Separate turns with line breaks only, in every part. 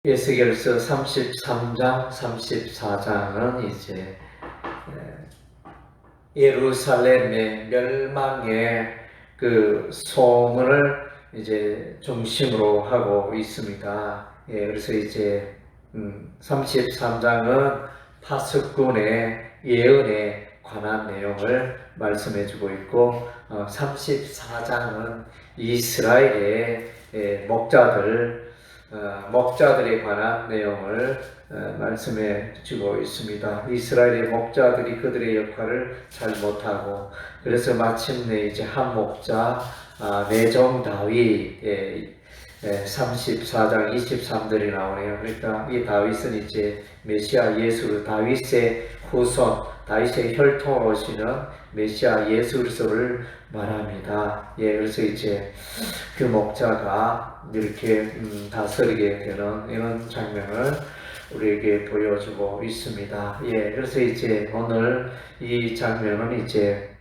에스겔서 33장, 34장은 이제 예루살렘의 멸망의 그 소문을 이제 중심으로 하고 있습니다. 그래서 이제 33장은 파수꾼의 예언에 관한 내용을 말씀해주고 있고, 34장은 이스라엘의 목자들에 관한 내용을 말씀해 주고 있습니다. 이스라엘의 목자들이 그들의 역할을 잘 못하고, 그래서 마침내 이제 한 목자 내정 다윗의 34장 23절이 나오네요. 그러니까 이 다윗은 이제 메시아 예수, 다윗의 후손, 다윗의 혈통을 오시는 메시아 예수 그리스도를 말합니다. 그래서 이제 그 목자가 이렇게 다스리게 되는 이런 장면을 우리에게 보여주고 있습니다. 그래서 이제 오늘 이 장면은 이제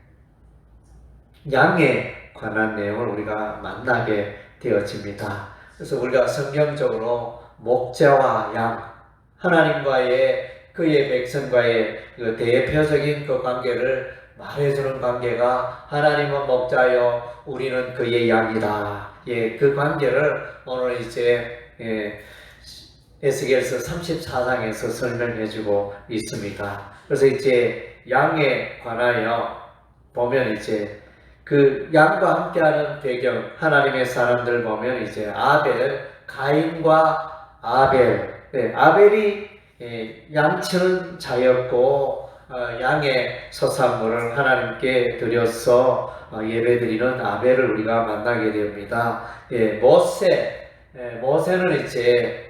양에 관한 내용을 우리가 만나게 되어집니다. 그래서 우리가 성경적으로 목자와 양, 하나님과의 그의 백성과의 그 대표적인 그 관계를 말해주는 관계가, 하나님은 목자요 우리는 그의 양이다. 그 관계를 오늘 이제 에스겔서 34장에서 설명해주고 있습니다. 그래서 이제 양에 관하여 보면 이제 그 양과 함께하는 배경, 하나님의 사람들 보면 이제 아벨, 가인과 아벨, 아벨이 양치는 자였고, 양의 소산물을 하나님께 드려서 예배드리는 아벨을 우리가 만나게 됩니다. 모세는 이제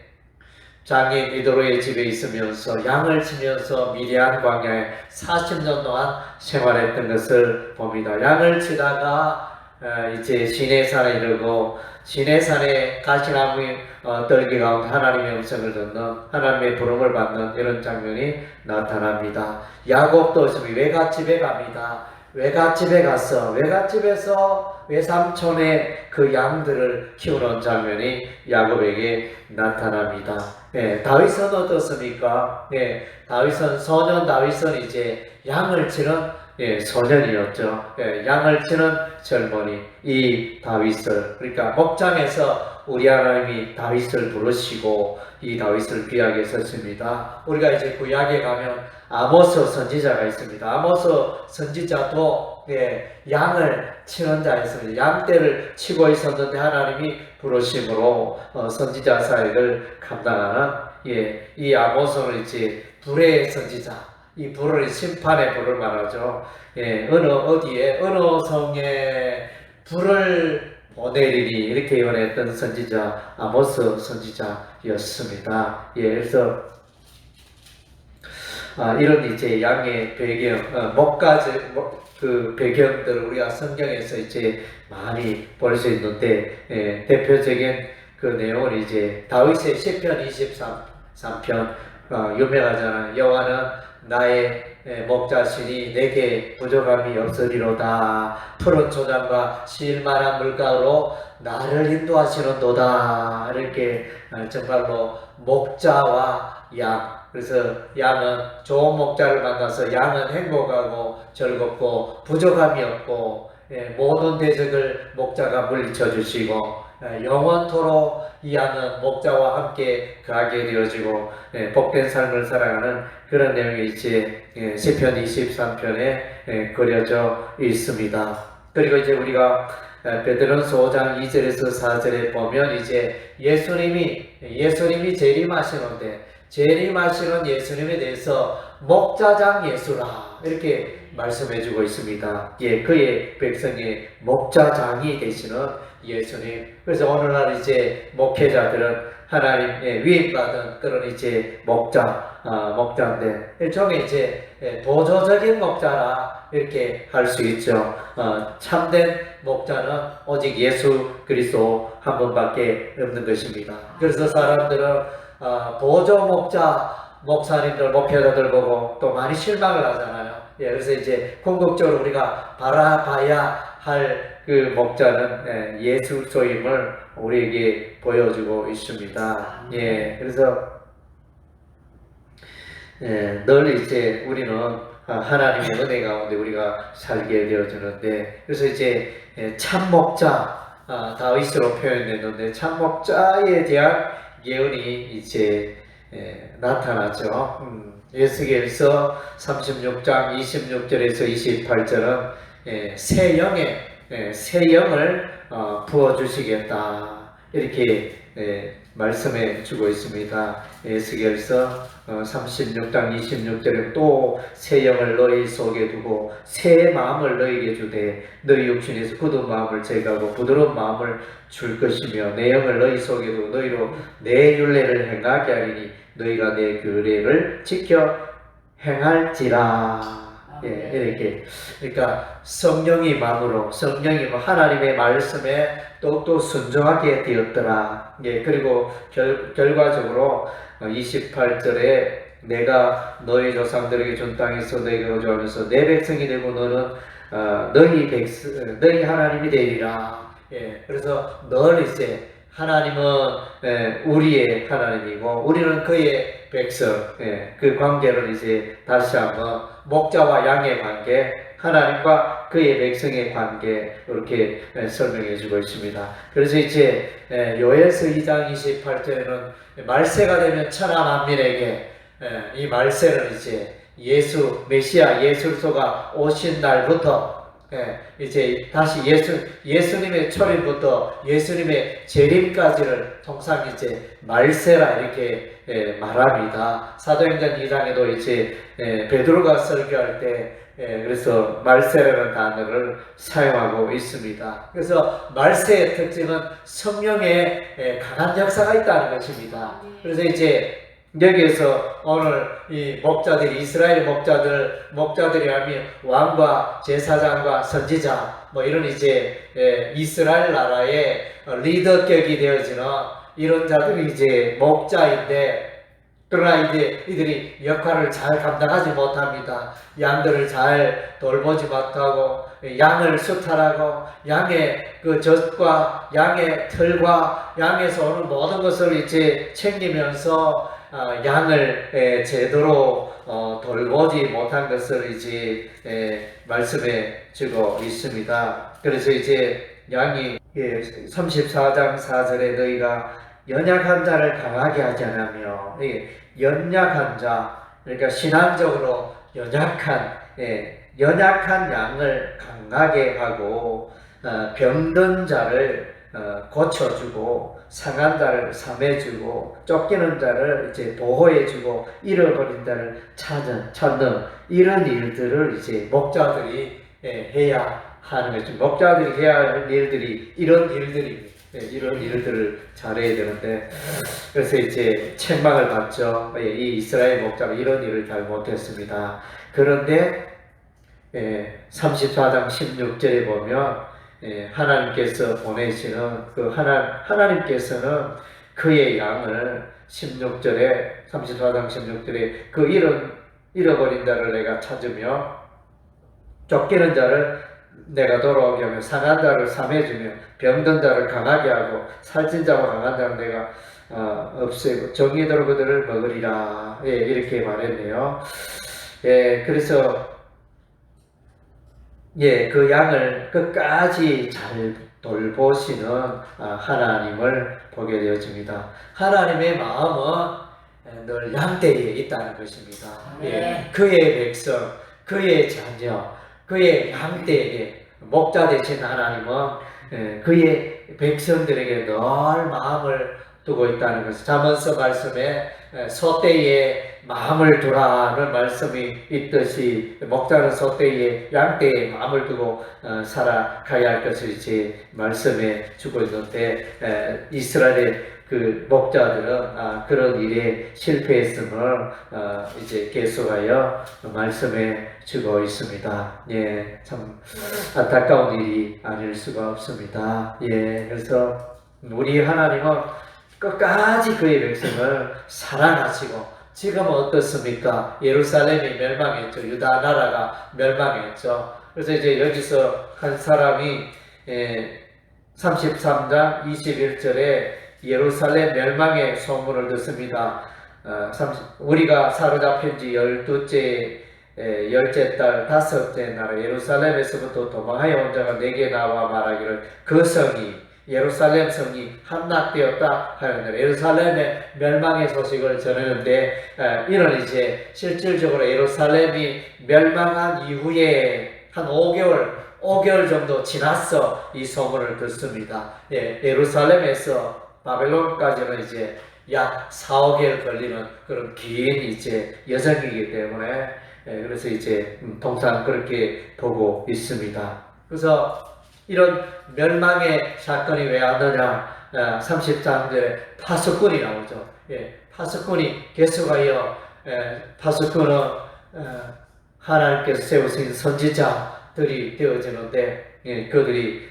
장인 이도로의 집에 있으면서 양을 치면서 미디안 광야에 40년 동안 생활했던 것을 봅니다. 양을 치다가 이제 시내산에 이르고, 시내산에 가시나무 떨기 가운데 하나님의 음성을 듣는, 하나님의 부름을 받는 이런 장면이 나타납니다. 야곱도 외갓집에 갑니다. 외갓집에 가서 외갓집에서 외삼촌의 그 양들을 키우는 장면이 야곱에게 나타납니다. 다윗은 어떻습니까? 소년 다윗은 이제 양을 치는 소년이었죠. 양을 치는 젊은이, 이 다윗을, 그러니까 목장에서 우리 하나님이 다윗을 부르시고 이 다윗을 귀하게 썼습니다. 우리가 이제 구약에 가면 아모스 선지자가 있습니다. 아모스 선지자도 양을 치는 자였습니다. 양떼를 치고 있었는데 하나님이 부르심으로 선지자 사역을 감당하는 이 아모스는 이제 불의 선지자, 이 불을 심판의 불을 말하죠. 어느 성에 불을 보내리니 이렇게 예언했던 선지자 아모스 선지자였습니다. 그래서 이런 이제 양의 배경, 그 배경들을 우리가 성경에서 이제 많이 볼 수 있는데, 대표적인 그 내용은 이제 다윗의 시편 23편 유명하잖아요. 여호와는 나의 목자시니 내게 부족함이 없으리로다. 푸른 초장과 실만한 물가로 나를 인도하시는도다. 이렇게 정말로 목자와 양, 그래서 양은 좋은 목자를 만나서 양은 행복하고 즐겁고 부족함이 없고, 모든 대적을 목자가 물리쳐 주시고, 영원토록 이 양은 목자와 함께 거하게 되어지고 복된 삶을 살아가는 그런 내용이 이제 시편 23편에 그려져 있습니다. 그리고 이제 우리가 베드로전서 5장 2절에서 4절에 보면 이제 예수님이 재림하시는 예수님에 대해서 목자장 예수라 이렇게 말씀해주고 있습니다. 그의 백성의 목자장이 되시는 예수님. 그래서 오늘날 이제 목회자들은 하나님의 위임받은 그런 이제 목자인데, 일종의 이제 보조적인 목자라 이렇게 할 수 있죠. 참된 목자는 오직 예수 그리스도 한 분밖에 없는 것입니다. 그래서 사람들은 보조 목사님들, 목회자들 보고 또 많이 실망을 하잖아요. 그래서 이제 궁극적으로 우리가 바라봐야 할 그 목자는 예수 그리스도임을 우리에게 보여주고 있습니다. 예, 그래서 늘 이제 우리는 하나님의 은혜 가운데 우리가 살게 되어지는데, 그래서 이제 참 목자, 다윗으로 표현됐는데 참 목자에 대한 예언이 이제 나타났죠. 에스겔서 36장 26절에서 28절은 새 영을 부어주시겠다 이렇게 말씀해 주고 있습니다. 에스겔서 36장 26절에 또 새 영을 너희 속에 두고 새 마음을 너희에게 주되 너희 육신에서 굳은 마음을 제거하고 부드러운 마음을 줄 것이며 내 영을 너희 속에 두고 너희로 내 율례를 행하게 하리니 너희가 내 규례를 지켜 행할지라. 예, 이렇게. 그러니까 성령이 마음으로, 성령이 하나님의 말씀에 또 순종하게 되었더라. 예, 그리고 결과적으로 28절에 내가 너희 조상들에게 준 땅에서 너희가 거주하면서 내 백성이 되고 너는 너희 하나님이 되리라. 예, 그래서 늘 이제 하나님은 우리의 하나님이고 우리는 그의 백성, 그 관계를 이제 다시 한번 목자와 양의 관계, 하나님과 그의 백성의 관계 이렇게 설명해 주고 있습니다. 그래서 이제 요엘서 2장 28절에는 말세가 되면 천하 만민에게 이 말세는 이제 메시아 예수가 오신 날부터 이제 다시 예수님의 초림부터 예수님의 재림까지를 통상 이제 말세라 이렇게 말합니다. 사도행전 2장에도 이제 베드로가 설교할 때 그래서 말세라는 단어를 사용하고 있습니다. 그래서 말세의 특징은 성령의 강한 역사가 있다는 것입니다. 그래서 이제 여기에서 오늘 이 목자들이 이스라엘 목자들이 하면 왕과 제사장과 선지자 뭐 이런 이제 이스라엘 나라의 리더격이 되어지는 이런 자들이 이제 목자인데, 그러나 이제 이들이 역할을 잘 감당하지 못합니다. 양들을 잘 돌보지 못하고 양을 수탈하고 양의 그 젖과 양의 털과 양에서 오는 모든 것을 이제 챙기면서 양을 제대로 돌보지 못한 것을 이제 말씀해 주고 있습니다. 그래서 이제 양이 34장 4절에 너희가 연약한 자를 강하게 하지 않으며, 연약한 자, 그러니까 신앙적으로 연약한 양을 강하게 하고 병든 자를 고쳐주고 상한 자를 삼해주고 쫓기는 자를 이제 보호해주고 잃어버린 자를 찾는 이런 일들을 이제 목자들이 해야 하는 거죠. 목자들이 해야 할 일들이 이런 일들을 잘해야 되는데, 그래서 이제 책망을 받죠. 이 이스라엘 목자가 이런 일을 잘 못했습니다. 그런데 34장 16절에 보면 하나님께서 보내시는 그 하나님께서는 그의 양을 34장 16절에 그 잃어버린 자를 내가 찾으며 쫓기는 자를 내가 돌아오게 하며 상한 자를 삼해주며 병든 자를 강하게 하고 살찐 자와 강한 자를 내가 없애고 정의대로 그들을 먹으리라. 이렇게 말했네요. 그래서 그 양을 끝까지 잘 돌보시는 하나님을 보게 되어집니다. 하나님의 마음은 늘 양떼에 있다는 것입니다. 그의 백성, 그의 자녀, 그의 양떼에게 목자 되신 하나님은 그의 백성들에게 늘 마음을 두고 있다는 것을, 잠언서 말씀에 소떼에 마음을 두라는 말씀이 있듯이 목자는 소떼에 양떼에 마음을 두고 살아가야 할 것을 이제 말씀해 주고 있는데, 이스라엘의 그 목자들은 그런 일에 실패했음을 이제 계속하여 말씀해 주고 있습니다. 참 안타까운 일이 아닐 수가 없습니다. 그래서 우리 하나님은 끝까지 그의 백성을 사랑하시고, 지금은 어떻습니까? 예루살렘이 멸망했죠. 유다 나라가 멸망했죠. 그래서 이제 여기서 한 사람이 33장 21절에 예루살렘 멸망의 소문을 듣습니다. 우리가 사로잡힌 지 12째 열째 달 다섯째 날 예루살렘에서부터 도망하여 온 자가 내게 나와 말하기를 그 성이 예루살렘 성이 함락되었다 하였느니라. 예루살렘의 멸망의 소식을 전하는데 이런 이제 실질적으로 예루살렘이 멸망한 이후에 한 5개월 정도 지났어 이 소문을 듣습니다. 예루살렘에서 바벨론까지는 이제 약 4, 5개월 걸리는 그런 긴 이제 여정이기 때문에 그래서 이제 통상 그렇게 보고 있습니다. 그래서 이런 멸망의 사건이 왜 왔느냐? 33절에 파수꾼이 나오죠. 파수꾼이 계속하여 파수꾼은 하나님께서 세우신 선지자들이 되어지는데 그들이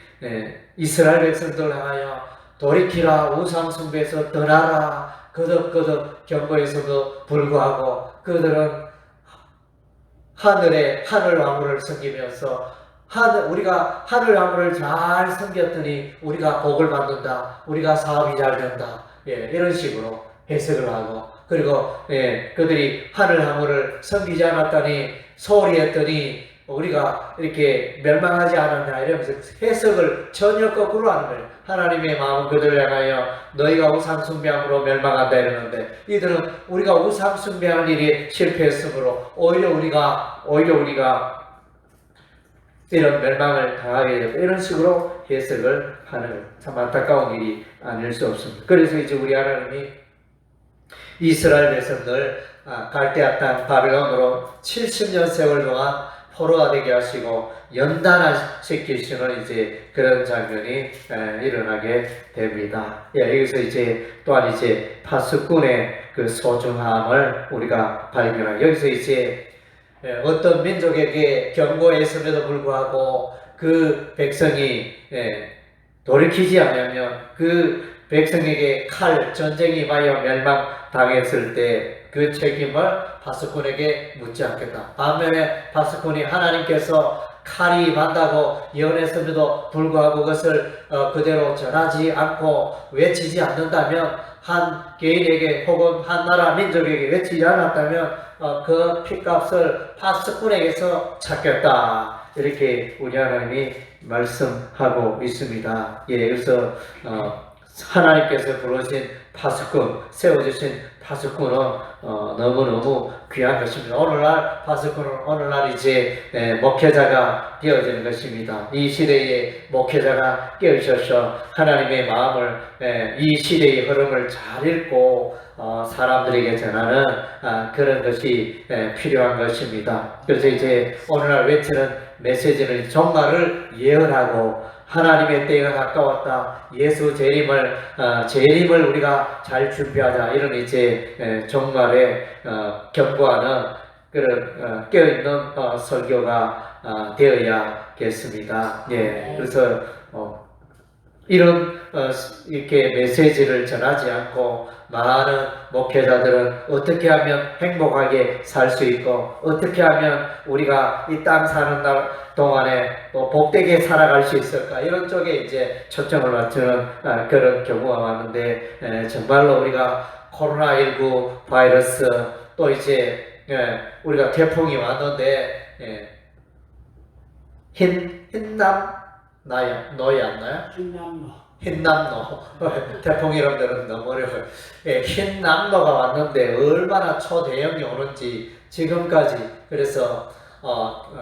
이스라엘 백성들을 향하여 돌이키라 우상 숭배에서 떠나라 거듭거듭 경고에서도 불구하고 그들은 하늘 왕후를 섬기면서 우리가 하늘 왕후를 잘 섬겼더니 우리가 복을 받는다. 우리가 사업이 잘 된다. 이런 식으로 해석을 하고 그리고 그들이 하늘 왕후를 섬기지 않았더니 소홀히 했더니 우리가 이렇게 멸망하지 않았냐 이러면서 해석을 전혀 거꾸로 하는 거예요. 하나님의 마음은 그들을 향하여 너희가 우상 숭배함으로 멸망한다 이러는데 이들은 우리가 우상 숭배하는 일이 실패했으므로 오히려 우리가 이런 멸망을 당하게 되고 이런 식으로 해석을 하는 참 안타까운 일이 아닐 수 없습니다. 그래서 이제 우리 하나님이 이스라엘 백성들 갈대아 땅 바벨론으로 70년 세월 동안 포로가 되게 하시고 연단시키시는 이제 그런 장면이 일어나게 됩니다. 여기서 이제 또한 이제 파수꾼의 그 소중함을 우리가 발견하고 여기서 이제 어떤 민족에게 경고했음에도 불구하고 그 백성이 돌이키지 않으면 그 백성에게 전쟁이 임하여 멸망당했을 때 그 책임을 파수꾼에게 묻지 않겠다. 반면에 파수꾼이 하나님께서 칼이 임한다고 예언했음에도 불구하고 그것을 그대로 전하지 않고 외치지 않는다면 한 개인에게 혹은 한 나라 민족에게 외치지 않았다면 그 핏값을 파수꾼에게서 찾겠다. 이렇게 우리 하나님이 말씀하고 있습니다. 그래서 하나님께서 부르신 파수꾼, 세워주신 파수꾼은 너무너무 귀한 것입니다. 오늘날 파수꾼은 오늘날 이제 목회자가 되어지는 것입니다. 이 시대의 목회자가 깨우셔서 하나님의 마음을 이 시대의 흐름을 잘 읽고 사람들에게 전하는 그런 것이 필요한 것입니다. 그래서 이제 오늘날 외치는 메시지는 종말을 예언하고 하나님의 때가 가까웠다. 예수 재림을 우리가 잘 준비하자. 이런 이제 종말에 경고하는 그런 깨어있는 설교가 되어야겠습니다. 그래서 이런 이렇게 메시지를 전하지 않고 많은 목회자들은 어떻게 하면 행복하게 살 수 있고 어떻게 하면 우리가 이 땅 사는 날 동안에 또 복되게 살아갈 수 있을까 이런 쪽에 이제 초점을 맞추는 그런 경우가 많은데 정말로 우리가 코로나19 바이러스 또 이제 우리가 태풍이 왔는데 너희 안 나요? 흰남노 태풍 이름들은 너무 어려워요. 흰남노가 왔는데 얼마나 초대형이 오는지 지금까지 그래서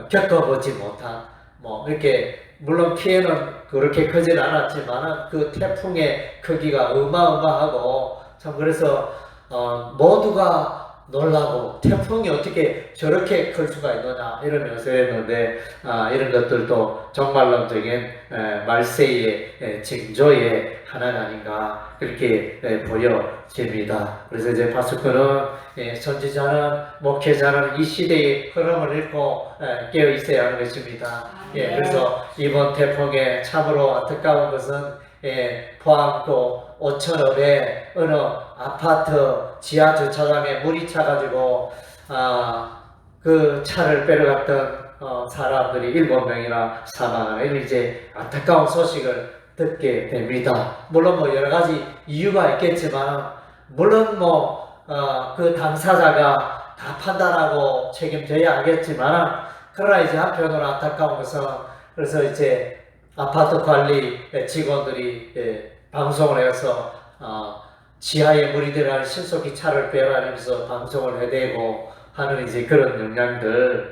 겪어보지 못한 이렇게 물론 피해는 그렇게 크진 않았지만 그 태풍의 크기가 어마어마하고 참 그래서 모두가 놀라고 태풍이 어떻게 저렇게 클 수가 있느냐 이러면서 했는데 이런 것들도 정말론적인 말세의 징조의 하나가 아닌가 그렇게 보여집니다. 그래서 이제 파수꾼은 선지자는 목회자는 이 시대의 흐름을 읽고 깨어 있어야 하는 것입니다. 그래서 이번 태풍에 참으로 안타까운 것은 포항도 오천읍에 어느 아파트 지하 주차장에 물이 차가지고 그 차를 빼러갔던 사람들이 7명이나 사망하는 이제 안타까운 소식을 듣게 됩니다. 물론 뭐 여러 가지 이유가 있겠지만, 물론 그 당사자가 다 판단하고 책임져야 하겠지만, 그러나 이제 한편으로 안타까운 것은, 그래서 이제 아파트 관리 직원들이 방송을 해서 지하에 물이 들어가는 신속히 차를 배열하면서 방송을 해대고 하는 이제 그런 영향들.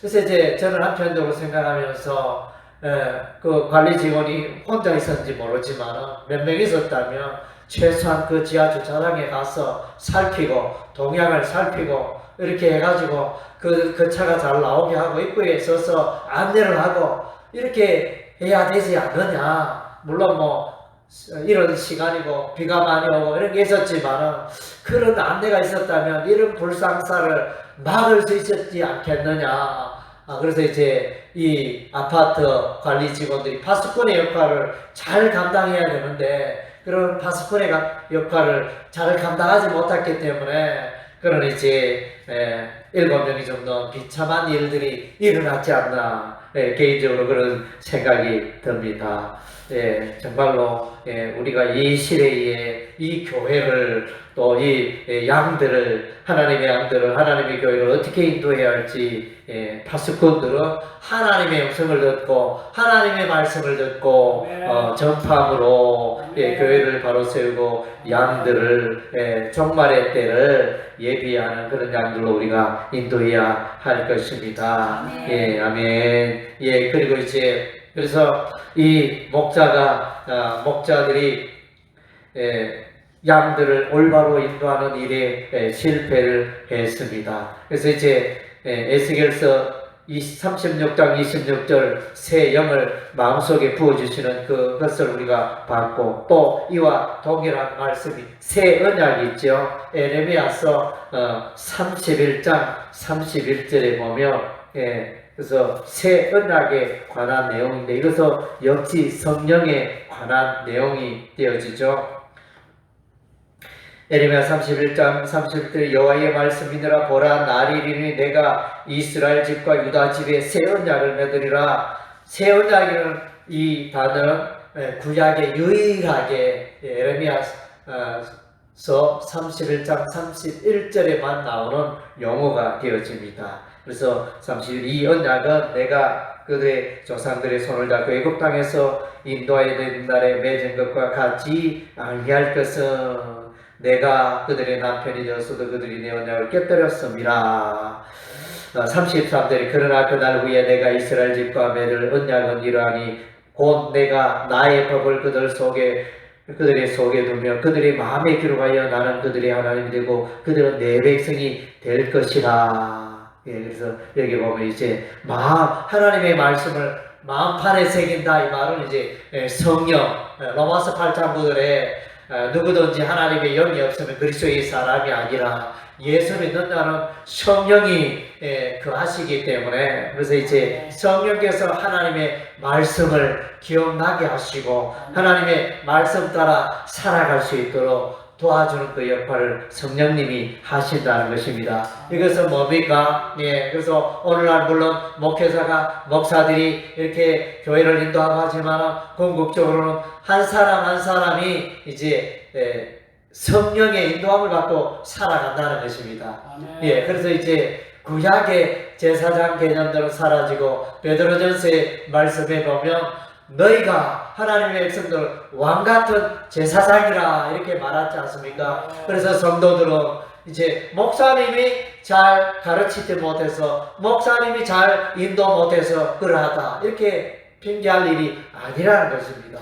그래서 이제 저는 한편적으로 생각하면서 그 관리 직원이 혼자 있었는지 모르지만 몇 명 있었다면 최소한 그 지하 주차장에 가서 살피고 동향을 살피고 이렇게 해가지고 그 차가 잘 나오게 하고 입구에 서서 안내를 하고 이렇게 해야 되지 않느냐. 물론 이런 시간이고 비가 많이 오고 이런 게 있었지만 그런 안내가 있었다면 이런 불상사를 막을 수 있었지 않겠느냐. 그래서 이제 이 아파트 관리 직원들이 파수꾼의 역할을 잘 감당해야 되는데 그런 파수꾼의 역할을 잘 감당하지 못했기 때문에 그런 이제 7명이 정도 비참한 일들이 일어났지 않나 개인적으로 그런 생각이 듭니다. 정말로 우리가 이 시대에 이 교회를 또 이 양들을 하나님의 양들을 하나님의 교회를 어떻게 인도해야 할지 파수꾼들은 하나님의 음성을 듣고 하나님의 말씀을 듣고 전파함으로 교회를 바로 세우고 양들을 종말의 때를 예비하는 그런 양들로 우리가 인도해야 할 것입니다. 아멘. 그리고 이제 그래서 이 목자들이 양들을 올바로 인도하는 일에 실패를 했습니다. 그래서 이제 에스겔서 36장 26절 새 영을 마음속에 부어주시는 그것을 우리가 봤고 또 이와 동일한 말씀이 새 언약이 있죠. 에레미야서 31장 31절에 보면 그래서 새 언약에 관한 내용인데 이것은 역시 성령에 관한 내용이 되어지죠. 에레미야 31장 31절 여호와의 말씀이니라 보라 날이 이르니 내가 이스라엘 집과 유다 집에 새 언약을 맺으리라. 새 언약이라는 이 단어는 구약에 유일하게 에레미야서 31장 31절에만 나오는 용어가 되어집니다. 그래서 32 언약은 내가 그들의 조상들의 손을 잡고 애굽 땅에서 인도하여 낸 날에 맺은 것과 같이 아니할 것은 내가 그들의 남편이 되었어도 그들이 내 언약을 깨뜨렸습니다. 33절에 그러나 그날 후에 내가 이스라엘 집과 맺을 언약은 이러하니 곧 내가 나의 법을 그들의 속에 두며 그들의 마음에 기록하여 나는 그들의 하나님이 되고 그들은 내 백성이 될 것이라. 그래서 여기 보면 이제 하나님의 말씀을 마음판에 새긴다 이 말은 이제 성령 로마서 8장 9절에 누구든지 하나님의 영이 없으면 그리스도의 사람이 아니라 예수 믿는 자는 성령이 하시기 때문에 그래서 이제 성령께서 하나님의 말씀을 기억나게 하시고 하나님의 말씀 따라 살아갈 수 있도록 도와주는 그 역할을 성령님이 하신다는 것입니다. 이것은 뭡니까? 그래서 오늘날 물론 목사들이 이렇게 교회를 인도하고 하지만 궁극적으로는 한 사람 한 사람이 이제 성령의 인도함을 받고 살아간다는 것입니다. 그래서 이제 구약의 제사장 개념들은 사라지고 베드로전서의 말씀에 보면 너희가 하나님의 백성들 왕같은 제사장이라 이렇게 말하지 않습니까? 그래서 성도들은 이제 목사님이 잘 가르치지 못해서 목사님이 잘 인도 못해서 그러하다 이렇게 핑계할 일이 아니라는 것입니다.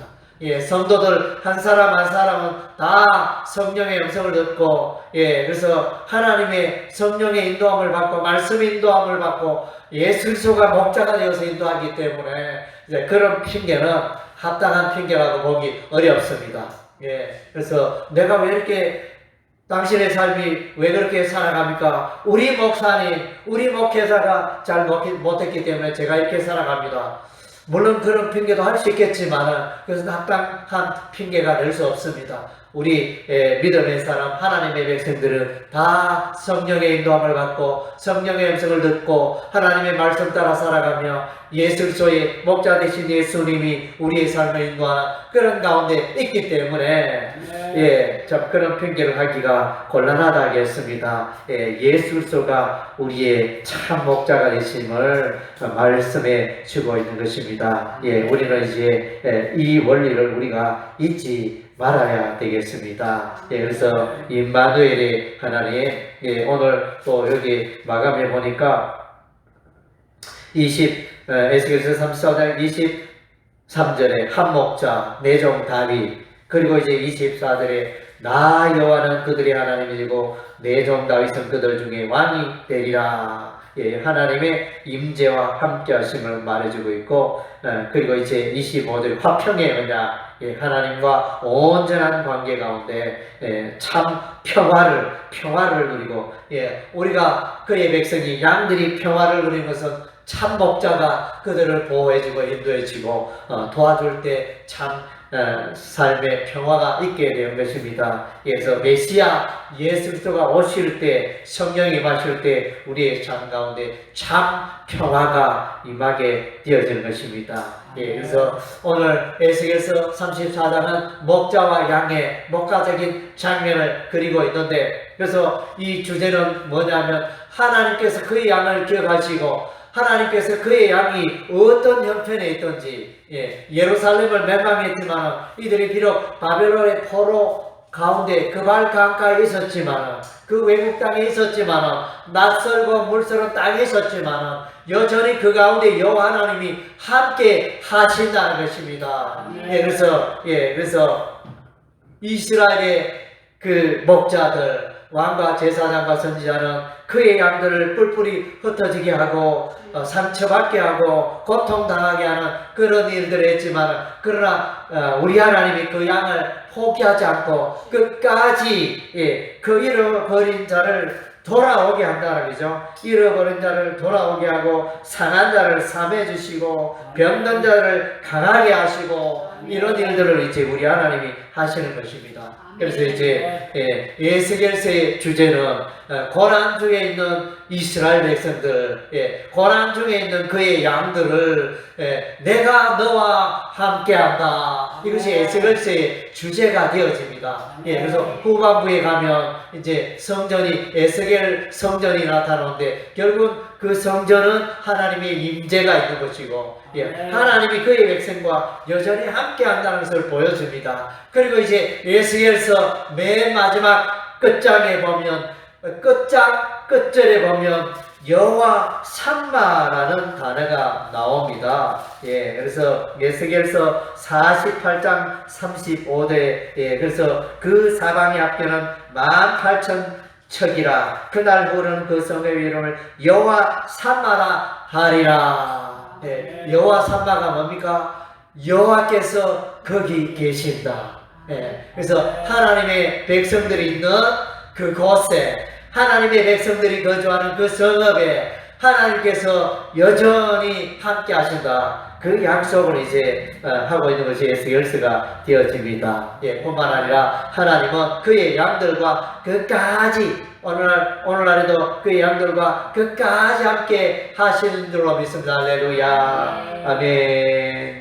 성도들 한 사람 한 사람은 다 성령의 음성을 듣고 그래서 하나님의 성령의 인도함을 받고 말씀의 인도함을 받고 예수 그리스도가 목자가 되어서 인도하기 때문에 이제 그런 핑계는 합당한 핑계라고 보기 어렵습니다. 그래서 내가 왜 이렇게 당신의 삶이 왜 그렇게 살아갑니까? 우리 목사님, 우리 목회자가 잘 못했기 때문에 제가 이렇게 살아갑니다. 물론 그런 핑계도 할 수 있겠지만 그것은 합당한 핑계가 될 수 없습니다. 우리 믿음의 사람 하나님의 백성들은 다 성령의 인도함을 받고 성령의 음성을 듣고 하나님의 말씀 따라 살아가며 예수 그리스도의 목자 되신 예수님이 우리의 삶을 인도하는 그런 가운데 있기 때문에 참 그런 편견을 하기가 곤란하다 하겠습니다. 예수 그리스도가 우리의 참 목자가 되심을 말씀해 주고 있는 것입니다. 우리는 이제 이 원리를 우리가 잊지 말아야 되겠습니다. 그래서 임마누엘의 하나님, 오늘 또 여기 마감해 보니까 에스겔서 34장 23절에 한 목자 내 종 다윗, 그리고 이제 24절에 나 여호와는 그들의 하나님이시고 내 종 다윗은 그들 중에 왕이 되리라. 하나님의 임재와 함께 하심을 말해주고 있고, 그리고 이제 25절 화평의 언약, 하나님과 온전한 관계 가운데 참 평화를 누리고, 우리가 그의 백성이 양들이 평화를 누리는 것은 참 목자가 그들을 보호해주고 인도해주고 도와줄 때 참 삶의 평화가 있게 되는 것입니다. 그래서 메시아 예수 그리스도가 오실 때, 성령이 임하실 때 우리의 삶 가운데 참 평화가 임하게 되어지는 것입니다. 그래서 오늘 에스겔서 34장은 목자와 양의 목가적인 장면을 그리고 있는데, 그래서 이 주제는 뭐냐면 하나님께서 그의 양을 기억하시고 하나님께서 그의 양이 어떤 형편에 있든지, 예루살렘을 멸망했지만 이들이 비록 바벨론의 포로 가운데 그발 강가에 있었지만, 그 외국 땅에 있었지만, 낯설고 물스러운 땅에 있었지만 여전히 그 가운데 여호와 하나님이 함께 하신다는 것입니다. 그래서 이스라엘의 그 목자들, 왕과 제사장과 선지자는 그의 양들을 뿔뿔이 흩어지게 하고 상처받게 하고 고통당하게 하는 그런 일들을 했지만, 그러나 우리 하나님이 그 양을 포기하지 않고 끝까지 그 잃어버린 자를 돌아오게 한다는 거죠. 잃어버린 자를 돌아오게 하고 상한 자를 삼해 주시고 병든 자를 강하게 하시고, 이런 일들을 이제 우리 하나님이 하시는 것입니다. 그래서 이제 에스겔서의 주제는 고난 중에 있는 이스라엘 백성들, 고난 중에 있는 그의 양들을 내가 너와 함께한다. 이것이 에스겔서의 주제가 되어집니다. 그래서 후반부에 가면 이제 성전이, 에스겔 성전이 나타나는데 결국 그 성전은 하나님의 임재가 있는 것이고, 하나님이 그의 백성과 여전히 함께 한다는 것을 보여줍니다. 그리고 이제 에스겔서 맨 마지막 끝장에 보면, 끝절에 보면 여호와 삼마라는 단어가 나옵니다. 그래서 에스겔서 48장 35대, 그래서 그 사방의 합계는 18,000척이라 그날 부르는 그 성의 이름을 여호와 삼마라 하리라. 여호와 삼마가 뭡니까? 여호와께서 거기 계신다. 그래서 하나님의 백성들이 있는 그곳에, 하나님의 백성들이 거주하는 그 성읍에 하나님께서 여전히 함께 하신다. 그 약속을 이제 하고 있는 것이 에스겔서가 되어집니다. 뿐만 아니라 하나님은 그의 양들과 끝까지, 오늘날에도 그의 양들과 끝까지 함께 하시는 줄로 믿습니다. 할렐루야. 아멘.